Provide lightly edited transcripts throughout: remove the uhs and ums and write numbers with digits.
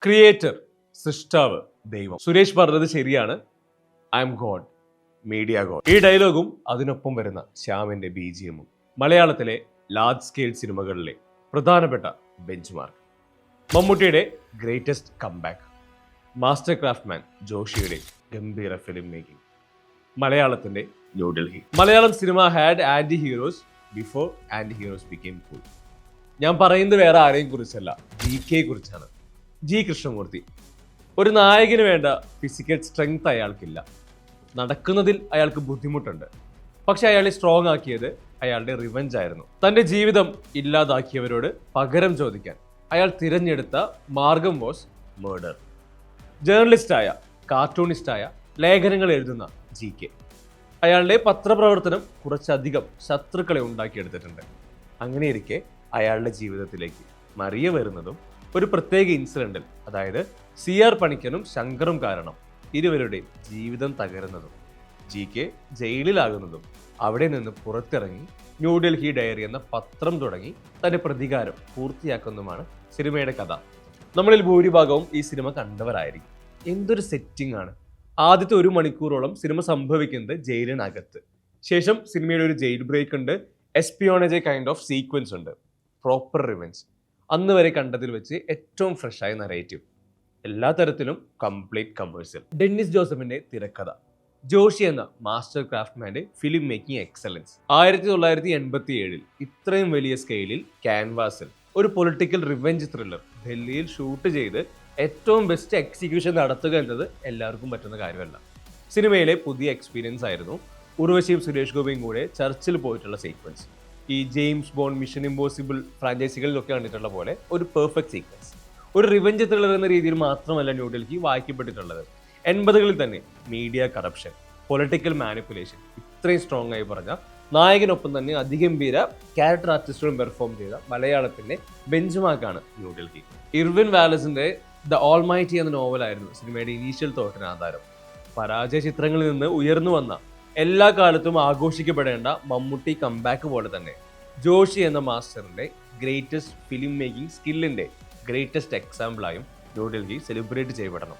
Creator, സൃഷ്ടാവ്, ദൈവം. സുരേഷ് പറഞ്ഞത് ശരിയാണ്. I M God, media God. ഈ ഡയലോഗും അതിനൊപ്പം വരുന്ന ശ്യാമിന്റെ BGM-ഉം മലയാളത്തിലെ ലാർജ് സ്കെയിൽ സിനിമകളിലെ പ്രധാനപ്പെട്ട ബെഞ്ച് മാർക്ക്. മമ്മൂട്ടിയുടെ ഗ്രേറ്റസ്റ്റ് കംബാക്ക്, മാസ്റ്റർ ക്രാഫ്റ്റ്മാൻ ജോഷിയുടെ ഗംഭീര ഫിലിം മേക്കിംഗ്, മലയാളത്തിന്റെ New Delhi. Malayalam cinema had anti heroes before anti heroes became cool. ഞാൻ പറയുന്നത് വേറെ ആരെയും കുറിച്ചല്ല, GK കുറിച്ചാണ്. G കൃഷ്ണമൂർത്തി. ഒരു നായകന് വേണ്ട ഫിസിക്കൽ സ്ട്രെങ്ത് അയാൾക്കില്ല. നടക്കുന്നതിൽ അയാൾക്ക് ബുദ്ധിമുട്ടുണ്ട്. പക്ഷെ അയാളെ സ്ട്രോങ് ആക്കിയത് അയാളുടെ റിവെഞ്ച് ആയിരുന്നു. തന്റെ ജീവിതം ഇല്ലാതാക്കിയവരോട് പകരം ചോദിക്കാൻ അയാൾ തിരഞ്ഞെടുത്ത മാർഗം വാസ് മേർഡർ. ജേർണലിസ്റ്റായ, കാർട്ടൂണിസ്റ്റായ, ലേഖനങ്ങൾ എഴുതുന്ന GK. അയാളുടെ പത്രപ്രവർത്തനം കുറച്ചധികം ശത്രുക്കളെ ഉണ്ടാക്കിയെടുത്തിട്ടുണ്ട്. അങ്ങനെയിരിക്കെ അയാളുടെ ജീവിതത്തിലേക്ക് മറിയ വരുന്നതും ഒരു പ്രത്യേക ഇൻസിഡന്റിൽ, അതായത് CR പണിക്കനും ശങ്കറും കാരണം ഇരുവരുടെയും ജീവിതം തകരുന്നതും GK ജയിലിലാകുന്നതും അവിടെ നിന്ന് പുറത്തിറങ്ങി ന്യൂഡൽഹി ഡയറി എന്ന പത്രം തുടങ്ങി തന്റെ പ്രതികാരം പൂർത്തിയാക്കുന്നതുമാണ് സിനിമയുടെ കഥ. നമ്മളിൽ ഭൂരിഭാഗവും ഈ സിനിമ കണ്ടവരായിരിക്കും. എന്തൊരു സെറ്റിംഗ് ആണ്! ആദ്യത്തെ 1 മണിക്കൂറോളം സിനിമ സംഭവിക്കുന്നത് ജയിലിനകത്ത്. ശേഷം സിനിമയുടെ ഒരു ജയിൽ ബ്രേക്ക് ഉണ്ട്, എസ്പിയോണേജ് കൈൻഡ് ഓഫ് സീക്വൻസ് ഉണ്ട്, പ്രോപ്പർ റിവെഞ്ച്. അന്ന് വരെ കണ്ടതിൽ വെച്ച് ഏറ്റവും ഫ്രഷായ നറേറ്റീവ്, എല്ലാ തരത്തിലും കംപ്ലീറ്റ് കമേഴ്സ്യൽ. ഡെന്നിസ് ജോസഫിന്റെ തിരക്കഥ, ജോഷി എന്ന മാസ്റ്റർ ക്രാഫ്റ്റ്മാന്റെ ഫിലിം മേക്കിംഗ് എക്സലൻസ്. 1987 ഇത്രയും വലിയ സ്കെയിലിൽ ക്യാൻവാസിൽ ഒരു പൊളിറ്റിക്കൽ റിവെഞ്ച് ത്രില്ലർ ഡൽഹിയിൽ ഷൂട്ട് ചെയ്ത് ഏറ്റവും ബെസ്റ്റ് എക്സിക്യൂഷൻ നടത്തുക എന്നത് എല്ലാവർക്കും പറ്റുന്ന കാര്യമല്ല. സിനിമയിലെ പുതിയ എക്സ്പീരിയൻസ് ആയിരുന്നു ഉർവശിയും സുരേഷ് ഗോപിയും കൂടെ ചർച്ചിൽ പോയിട്ടുള്ള സീക്വൻസ്. ഈ ജെയിംസ് ബോണ്ട്, മിഷൻ ഇമ്പോസിബിൾ ഫ്രാഞ്ചൈസികളിലൊക്കെ കണ്ടിട്ടുള്ള പോലെ ഒരു പെർഫെക്റ്റ് സീക്വൻസ്. ഒരു റിവെഞ്ച് ത്രില്ലർ എന്ന രീതിയിൽ മാത്രമല്ല ന്യൂഡൽഹി വായിക്കപ്പെട്ടിട്ടുള്ളത്. 80കളിൽ തന്നെ മീഡിയ കറപ്ഷൻ, പൊളിറ്റിക്കൽ മാനിപ്പുലേഷൻ ഇത്രയും സ്ട്രോങ് ആയി പറഞ്ഞ നായകനൊപ്പം തന്നെ അതിഗംഭീര ക്യാരക്ടർ ആർട്ടിസ്റ്റുകളും പെർഫോം ചെയ്ത മലയാളത്തിന്റെ ബെഞ്ച് മാർക്കാണ് ന്യൂഡൽഹി. ഇർവിൻ വാലസിന്റെ ദ ഓൾമൈറ്റി എന്ന നോവലായിരുന്നു സിനിമയുടെ ഇനീഷ്യൽ തോട്ടിന് ആധാരം. പരാജയ ചിത്രങ്ങളിൽ നിന്ന് ഉയർന്നു വന്ന, എല്ലാ കാലത്തും ആഘോഷിക്കപ്പെടേണ്ട മമ്മൂട്ടി കംബാക്ക് പോലെ തന്നെ ജോഷി എന്ന മാസ്റ്ററിന്റെ ഗ്രേറ്റസ്റ്റ് ഫിലിം മേക്കിംഗ് സ്കില്ലിന്റെ ഗ്രേറ്റസ്റ്റ് എക്സാമ്പിളായും ന്യൂഡൽഹി സെലിബ്രേറ്റ് ചെയ്യപ്പെടണം.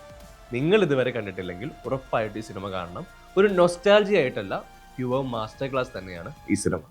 നിങ്ങൾ ഇതുവരെ കണ്ടിട്ടില്ലെങ്കിൽ ഉറപ്പായിട്ട് ഈ സിനിമ കാണണം. ഒരു നൊസ്റ്റാൾജി ആയിട്ടല്ല, പ്യുവർ മാസ്റ്റർ ക്ലാസ് തന്നെയാണ് ഈ സിനിമ.